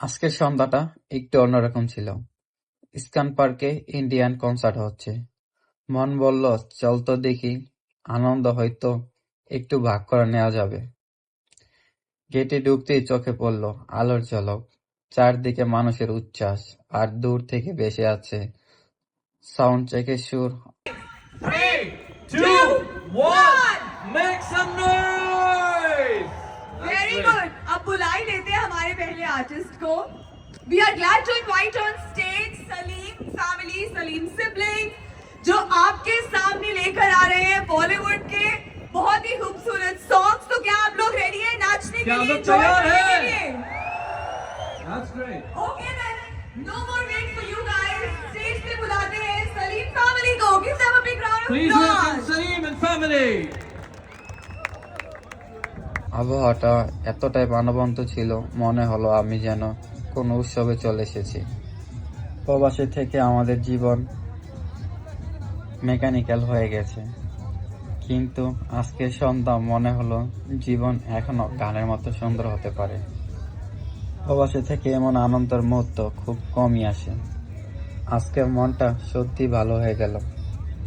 আজকের সন্ধ্যাটা একটু অন্যরকম ছিল। ইস্কান পার্কে ইন্ডিয়ান কনসার্ট হচ্ছে। মন বলল, চল তো দেখি, আনন্দ হয়তো একটু ভাগ করে নেওয়া যাবে। গেটে ঢুকতেই চোখে পড়ল আলোর ঝলক, চারদিকে মানুষের উচ্ছ্বাস, আর দূর থেকে ভেসে আছে সাউন্ড চেকের সুর। 3, 2, 1, make some noise! Very good. अब बुलाई लेते हैं हमारे पहले आर्टिस्ट को. We are glad to invite on stage Salim family, Salim siblings, जो आपके सामने लेकर आ रहे हैं बॉलीवुड के बहुत ही खूबसूरत सॉन्ग्स. तो क्या आप लोग रेडी हैं नाचने के लिए? तैयार करने के हैं? लिए? That's great. Okay then, no more wait for you guys. Stage पे बुलाते हैं Salim family को. Give them a big round of Please welcome applause. Salim and family. আবহাওয়াটা এতটাই প্রাণবন্ত ছিল, মনে হলো আমি যেন কোনো উৎসবে চলে এসেছি। প্রবাসে থেকে আমাদের জীবন মেকানিক্যাল হয়ে গেছে, কিন্তু আজকের সন্ধ্যা মনে হলো জীবন এখনো গানের মতো সুন্দর হতে পারে। প্রবাসে থেকে এমন আনন্দের মুহূর্ত খুব কমই আসে। আজকের মনটা সত্যি ভালো হয়ে গেল।